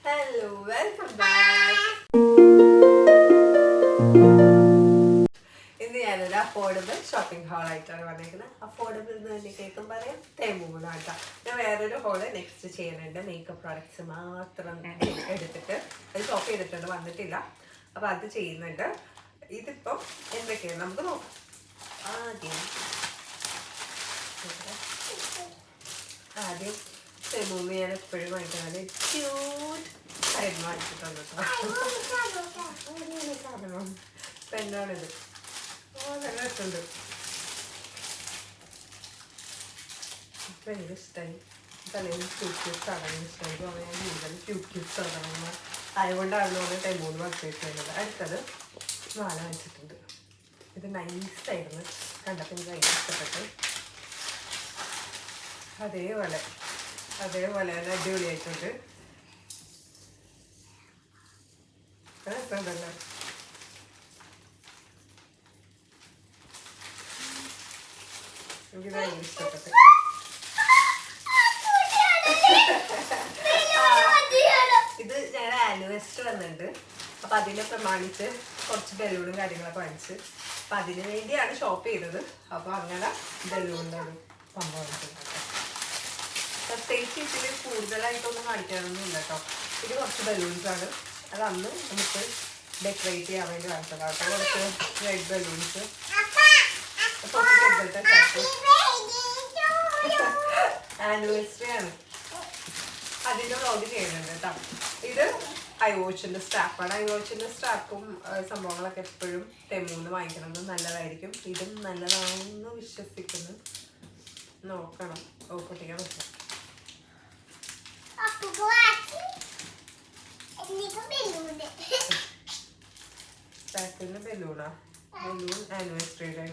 Hello, welcome back. ഇന്ന് ഞാനൊരു affordable shopping hall ആയിട്ടാണ് വന്നിരിക്കുന്നത്. അഫോർഡബിൾ എന്ന് തന്നെ കേൾക്കുമ്പോൾ പറയാം തെമുവിനാട്ടാ. ഞാൻ വേറൊരു ഹോള് നെക്സ്റ്റ് ചെയ്യുന്നുണ്ട്. മേക്കപ്പ് പ്രോഡക്ട്സ് മാത്രം എടുത്തിട്ട് അത് ഷോപ്പ് ചെയ്തിട്ടുണ്ട്, വന്നിട്ടില്ല. അപ്പം അത് ചെയ്യുന്നുണ്ട്. ഇതിപ്പം എന്തൊക്കെയാണ് നമുക്ക് നോക്കാം. ആദ്യം തെമുന്ന് ഞാൻ എപ്പോഴും വാങ്ങിക്കുന്നത് ക്യൂട്ട് ആയിരുന്നു വാങ്ങിച്ചിട്ടുണ്ട് കേട്ടോ. പെണ്ണാണിത്. നല്ല രസമുണ്ട്. ഭയങ്കര ഇഷ്ടമായി. തലേന്ന് ക്യൂട്ട് സാധനങ്ങൾ ഇഷ്ടമായി. അപ്പോൾ ഞാൻ കൂടുതൽ ക്യൂട്ട് സാധനങ്ങൾ അതുകൊണ്ടാണ് തെമുന്ന് പർച്ചേസ് ചെയ്യുന്നത്. അടുത്തത് മാല വാങ്ങിച്ചിട്ടുണ്ട്. ഇത് നൈസായിരുന്നു, കണ്ടപ്പോൾ എനിക്ക് ഭയങ്കര ഇഷ്ടപ്പെട്ടു. അതേപോലെ തന്നെ അടിപൊളിയായിട്ടുണ്ട്. രസമുണ്ടല്ലോ. എനിക്ക് ഭയങ്കര ഇഷ്ടപ്പെട്ടു. ഇത് ഞങ്ങളുടെ ആനിവേഴ്സറി വന്നിട്ടുണ്ട്. അപ്പം അതിനെ പ്രമാണിച്ച് കുറച്ച് ബലൂണും കാര്യങ്ങളൊക്കെ വാങ്ങിച്ച് അപ്പം അതിന് വേണ്ടിയാണ് ഷോപ്പ് ചെയ്തത്. അപ്പോൾ അങ്ങനെ ബലൂണിൻ്റെ ഒരു സംഭവം വാങ്ങിച്ചിട്ടുണ്ട്. പ്രത്യേകിച്ച് ഇതിൽ കൂടുതലായിട്ടൊന്നും കാണിക്കാനൊന്നും ഇല്ല കേട്ടോ. ഇത് കുറച്ച് ബലൂൺസാണ്. അത് അന്ന് നമുക്ക് ഡെക്കറേറ്റ് ചെയ്യാൻ വേണ്ടി വാങ്ങിച്ചതാണ് കേട്ടോ. കുറച്ച് റെഡ് ബലൂൺസ്, ആനിവേഴ്സറി ആണ്. അതിൻ്റെ വ്ളോഗ് ചെയ്യുന്നുണ്ട് കേട്ടോ. ഇത് ഐവോച്ചിൻ്റെ സ്റ്റാപ്പാണ്. ഐവോച്ചിൻ്റെ സ്റ്റാപ്പും സംഭവങ്ങളൊക്കെ എപ്പോഴും തെമുന്ന് വാങ്ങിക്കുന്നത് നല്ലതായിരിക്കും. ഇതും നല്ലതാണെന്ന് വിശ്വസിക്കുന്നു. നോക്കണം. പൊട്ടിക്കാൻ പറ്റും. സ്റ്റാക്കിൻ്റെ ബലൂണാ. ബലൂൺ ആനിവേഴ്സറിയുടെ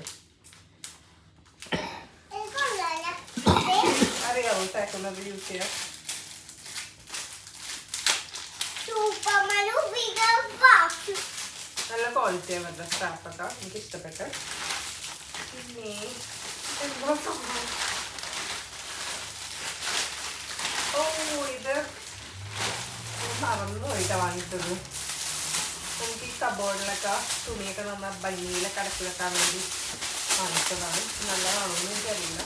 അറിയാവോ സ്റ്റാക്കുന്നത് യൂസ് ചെയ്യാം. നല്ല ക്വാളിറ്റി അവരുടെ സ്റ്റാഫൊക്കെ എനിക്ക് ഇഷ്ടപ്പെട്ട്. പിന്നെ എന്താ സംഭവം? ഇത് മറന്നു പോയിട്ടാ വാങ്ങിച്ചത്. എനിക്ക് ഈ കബോർഡിലൊക്കെ തുണിയൊക്കെ നന്നാ ഭംഗിയിലൊക്കെ അടക്കി വെക്കാൻ വേണ്ടി വാങ്ങിച്ചതാണ്. നല്ലതാണെന്ന് എനിക്കറിയില്ല.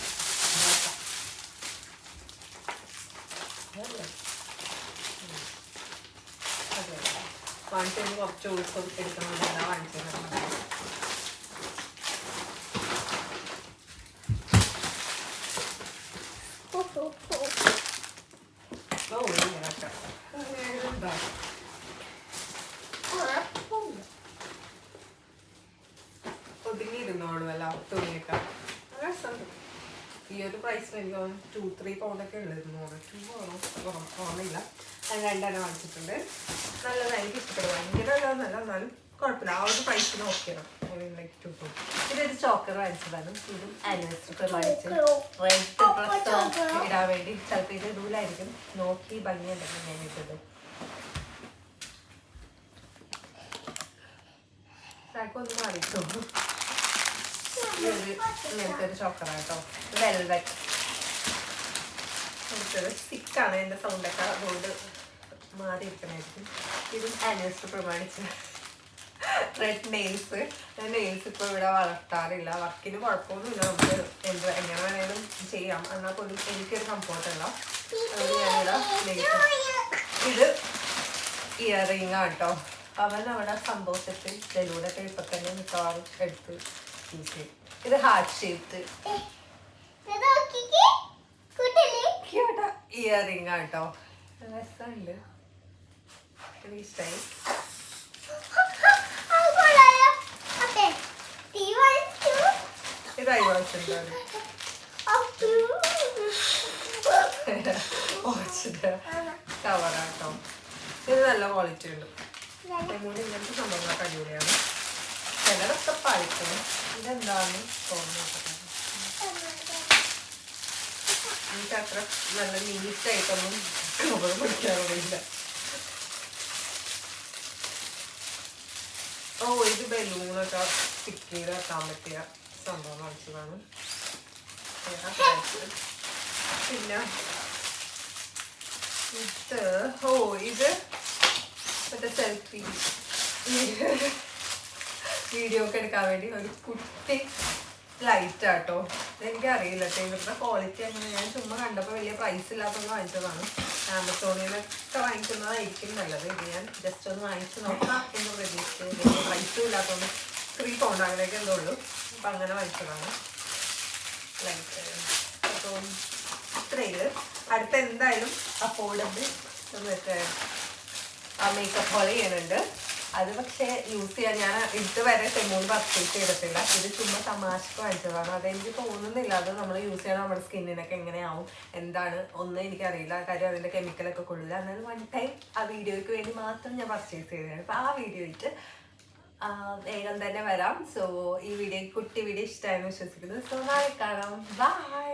അതെ, വാങ്ങിച്ചതിന് കുറച്ച് ദിവസം എടുക്കണമെന്നല്ല വാങ്ങിച്ചത്. ഒതുങ്ങിയിരുന്നോളുമല്ല തുണിയൊക്കെ. രസമുണ്ട്. ഈ ഒരു പ്രൈസിൽ എനിക്ക് 2-3 പൗണ്ടൊക്കെ ഉള്ളായിരുന്നു. 2 ഓർമ്മയില്ല. ഞാൻ 2 വാങ്ങിച്ചിട്ടുണ്ട്. നല്ലതാണ്, എനിക്ക് ഇഷ്ടപ്പെടും. ഭയങ്കര നല്ല, എന്നാലും കുഴപ്പമില്ല. ആ ഒരു പ്രൈസിന് ഓക്കെയാണ്. Like 2 pound. ഇതൊരു ചോക്കർ വാങ്ങിച്ചതാണ്. ഇതും ആനിവേഴ്സറി വാങ്ങിച്ച് റെഡ് ഡ്രസ് ഇടാൻ വേണ്ടി. ചിലപ്പോൾ ഇത് ഇടൂലായിരിക്കും. നോക്കി ഭംഗിയുണ്ടെങ്കിൽ ഞാൻ ഇട്ടത്. ഒന്ന് മാറിയിട്ടു. ഇങ്ങനത്തെ ഒരു ചോക്കറാട്ടോ. വെൽവെറ്റ്. അടുത്തത് സ്റ്റിക്കാണ്. എൻ്റെ സൗണ്ടൊക്കെ അതുകൊണ്ട് മാറിയിരിക്കണായിരിക്കും. ഇതും ആനിവേഴ്സറി പ്രമാണിച്ച് റെഡ് നെയിൽസ്. ഞാൻ നെയിൽസ് ഇപ്പോൾ ഇവിടെ വളർത്താറില്ല. വർക്കിന് കുഴപ്പമൊന്നുമില്ല. നമുക്ക് എങ്ങനെ വേണേലും ചെയ്യാം. എന്നാൽ പോലും എനിക്കൊരു കംഫോർട്ടല്ല. അതുകൊണ്ട് ഞാനിവിടെ നെയിൽസ്. ഇത് ഇയർ റിംഗ് ആട്ടോ. അവൻ അവിടെ സന്തോഷത്തിൽ ബലൂണൊക്കെ ഇപ്പം തന്നെ മിക്കവാറും എടുത്ത് യൂസ് ചെയ്യും. ഇത് ഹാർട്ട് ഷേപ്ഡ് ഇയർ റിംഗ് ആട്ടോ. രസമുണ്ട്. ഇഷ്ടമായി. ഇതായി വാങ്ങിച്ചിട്ടുണ്ട്. കവറാട്ടോ. ഇത് നല്ല ക്വാളിറ്റി ഉണ്ട്. ഇങ്ങനത്തെ സംഭവങ്ങളൊക്കെ അടിപൊളിയാണ്. ചിലതൊക്കെ പാലിക്കണം. ഇതെന്താണെന്ന് തോന്നുന്നു. എനിക്ക് അത്ര നല്ല നീറ്റായിട്ടൊന്നും കവർ പിടിക്കാറില്ല. ഇത് ബലൂണൊക്കെ സ്റ്റിക്ക് ചെയ്ത് വെക്കാൻ പറ്റിയ സംഭവം വാങ്ങിച്ചതാണ്. പിന്നെ ഇത് വീഡിയോ ഒക്കെ എടുക്കാൻ വേണ്ടി ഒരു കുട്ടി ലൈറ്റ് ആട്ടോ. എനിക്കറിയില്ല കേട്ടോ ഇവരുടെ ക്വാളിറ്റി അങ്ങനെ. ഞാൻ ചുമ്മാ കണ്ടപ്പോൾ വലിയ പ്രൈസ് ഇല്ലാത്തതൊന്ന് വാങ്ങിച്ചതാണ്. ആമസോണിലൊക്കെ വാങ്ങിക്കുന്നതായിരിക്കും നല്ലത്. ഇത് ഞാൻ ജസ്റ്റ് ഒന്ന് വാങ്ങിച്ച് നോക്കാം എന്ന് പ്രതീക്ഷിച്ചു. വലിയ പ്രൈസും ഇല്ലാത്തതുകൊണ്ട് 3 പൗണ്ട് അങ്ങനെയൊക്കെ എന്തോ ഉള്ളൂ. അപ്പം അങ്ങനെ വാങ്ങിച്ചതാണ് ലൈറ്റ്. അപ്പം ഇത്രയില് അടുത്ത എന്തായാലും അഫോർഡബിൾ മറ്റേ മേക്കപ്പ് ഹോൾ ചെയ്യാനുണ്ട്. അത് പക്ഷേ യൂസ് ചെയ്യാൻ ഞാൻ ഇതുവരെ ടെമൂന്ന് പർച്ചേസ് ചെയ്തിട്ടില്ല. ഇത് ചുമ്മാ തമാശക്ക് വാങ്ങിച്ചതാണ്. അതെനിക്ക് തോന്നുന്നില്ല അത് നമ്മൾ യൂസ് ചെയ്യണം നമ്മുടെ സ്കിന്നിനൊക്കെ എങ്ങനെയാവും എന്താണ് ഒന്നും എനിക്കറിയില്ല. കാര്യം അതിൻ്റെ കെമിക്കലൊക്കെ കൊള്ളില്ല. എന്നാലും 1 ടൈം ആ വീഡിയോയ്ക്ക് വേണ്ടി മാത്രം ഞാൻ പർച്ചേസ് ചെയ്തതാണ്. അപ്പോൾ ആ വീഡിയോയ്ക്ക് വേഗം തന്നെ വരാം. സോ ഈ വീഡിയോ കുട്ടി വീഡിയോ ഇഷ്ടമായെന്ന് വിശ്വസിക്കുന്നു. സോ നാളെ കാണാം. ബൈ.